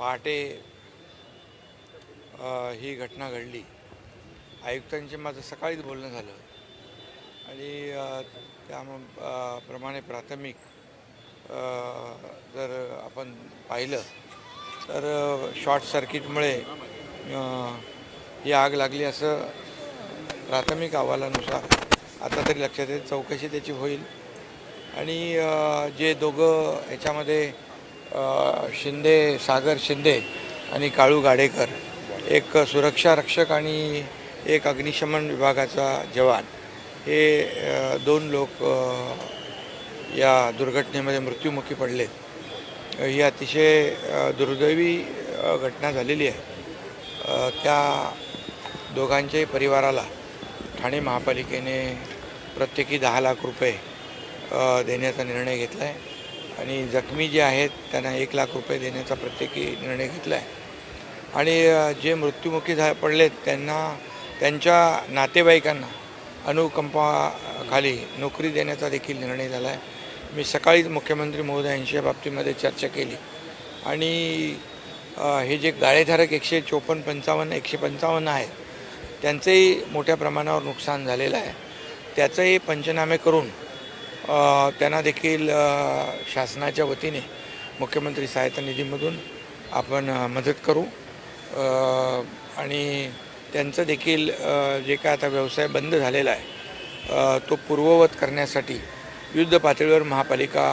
पहाटे ही घटना घडली। आयुक्तांचे माझं सकाळीच बोलणं झालं आणि त्याप्रमाणे प्राथमिक जर आपण पाहिलं तर शॉर्ट सर्किटमुळे ही आग लागली असं प्राथमिक अहवालानुसार आता तरी लक्षात येईल। चौकशी त्याची होईल आणि जे दोघं ह्याच्यामध्ये सागर शिंदे आणि काळू गाडेकर, एक सुरक्षा रक्षक आणि एक अग्निशमन विभागाचा जवान, हे दोन लोक या दुर्घटनेमध्ये मृत्युमुखी पडलेत। ही अतिशय दुर्दैवी घटना झालेली आहे। त्या दोघांच्याही परिवाराला ठाणे महापालिकेने प्रत्येकी 10 लाख रुपये देण्याचा निर्णय घेतला आहे आणि जखमी जे आहेत त्यांना 1 लाख रुपये देण्याचा प्रत्येकी निर्णय घेतला आहे आणि जे मृत्युमुखी पडलेत त्यांना त्यांच्या नातेवाईकांना अनुकंपाखाली नोकरी देण्याचा देखील निर्णय झाला आहे। मी सकाळीच मुख्यमंत्री महोदयांशी या बाबतीमध्ये चर्चा केली आणि हे जे गाळेधारक 154, 55, 155 आहेत त्यांचंही मोठ्या प्रमाणावर नुकसान झालेलं आहे। त्याचंही पंचनामे करून त्यांना देखील शासनाच्या वतीने मुख्यमंत्री सहायता निधीमधून आपण मदत करू आणि त्यांचं देखील जे काय आता व्यवसाय बंद झालेला आहे तो पूर्ववत करण्यासाठी युद्ध पातळीवर महापालिका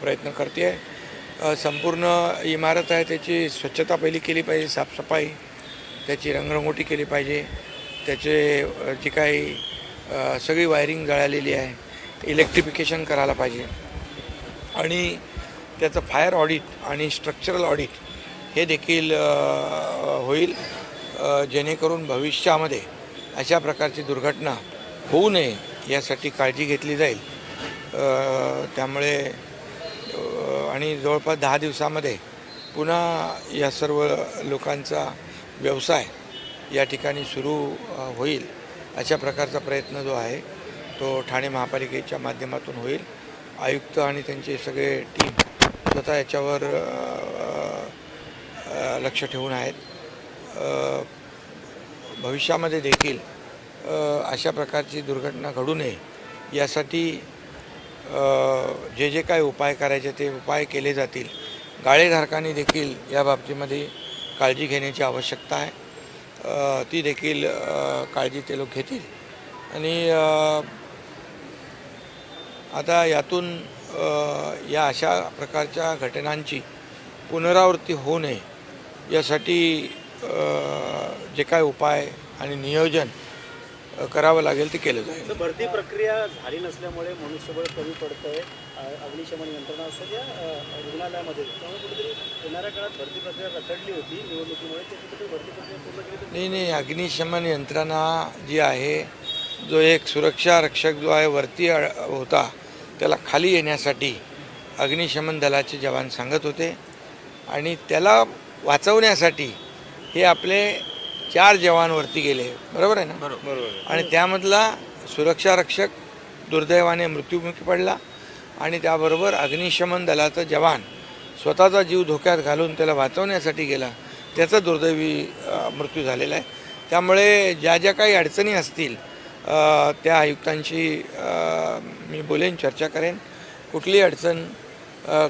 प्रयत्न करते आहे। संपूर्ण इमारत आहे त्याची स्वच्छता पहिली केली पाहिजे, साफसफाई, त्याची रंगरंगोटी केली पाहिजे, त्याचे जी काही सगळी वायरिंग जळालेली आहे, इलेक्ट्रिफिकेशन करायला पाहिजे आणि त्याचं फायर ऑडिट आणि स्ट्रक्चरल ऑडिट हे देखील होईल, जेणेकरून भविष्यामध्ये अशा प्रकारची दुर्घटना होऊ नये यासाठी काळजी घेतली जाईल। त्यामुळे आणि जवळपास 10 दिवसामध्ये पुन्हा या सर्व लोकांचा व्यवसाय या ठिकाणी सुरू होईल अशा प्रकारचा प्रयत्न जो आहे तो ठाणे महापालिकेच्या माध्यमातून होईल। आयुक्त आणि त्यांचे सगळे टीम स्वतः याच्यावर लक्ष ठेवून आहेत। भविष्यामध्ये देखील अशा प्रकारची दुर्घटना घडू नये यासाठी जे काही उपाय करायचे ते उपाय केले जातील। गाळेधारकांनी देखील या बाबतीमध्ये काळजी घेण्याची आवश्यकता आहे, ती देखील काळजी ते लोक घेतील आणि आता यातून या अशा प्रकारच्या घटनांची पुनरावृत्ती होऊ नये यासाठी जे काय उपाय आणि नियोजन करावं लागेल ते केलं जाईल। भरती प्रक्रिया झाली नसल्यामुळे मनुष्यबळ कमी पडतं आहे, अग्निशमन यंत्रणा असं या रुग्णालयामध्ये, त्यामुळे कुठेतरी येणाऱ्या काळात भरती प्रक्रिया रखडली होती निवडणुकीमुळे, ते कुठेतरी भरती प्रक्रिया पूर्ण केली नाही, अग्निशमन यंत्रणा जी आहे, जो एक सुरक्षा रक्षक जो आहे वरती होता, त्याला खाली येण्यासाठी अग्निशमन दलाचे जवान सांगत होते आणि त्याला वाचवण्यासाठी हे आपले 4 जवान वरती गेले, बरोबर आहे ना? बरोबर। आणि त्यामधला सुरक्षा रक्षक दुर्दैवाने मृत्युमुखी पडला आणि त्याबरोबर अग्निशमन दलाचा जवान स्वतःचा जीव धोक्यात घालून त्याला वाचवण्यासाठी गेला, त्याचा दुर्दैवी मृत्यू झालेला आहे। त्यामुळे ज्या ज्या काही अडचणी असतील त्या आयुक्तांशी मी बोलेन, चर्चा करेन। कुठली अडचण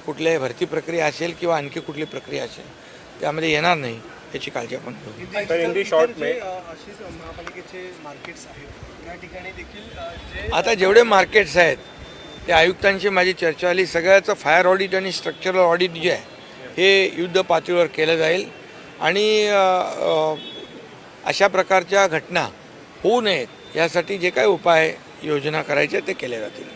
कुठल्याही भरती प्रक्रिया असेल किंवा आणखी कुठली प्रक्रिया असेल त्यामध्ये येणार नाही याची काळजी आपण घेऊ। आता जेवढे मार्केट्स आहेत त्या आयुक्तांशी माझी चर्चा झाली, सगळ्याचं फायर ऑडिट आणि स्ट्रक्चरल ऑडिट जे आहे हे युद्ध पातळीवर केलं जाईल आणि अशा प्रकारच्या घटना होऊ नयेत यासाठी जे काही उपाय योजना करायचे ते केले जातील।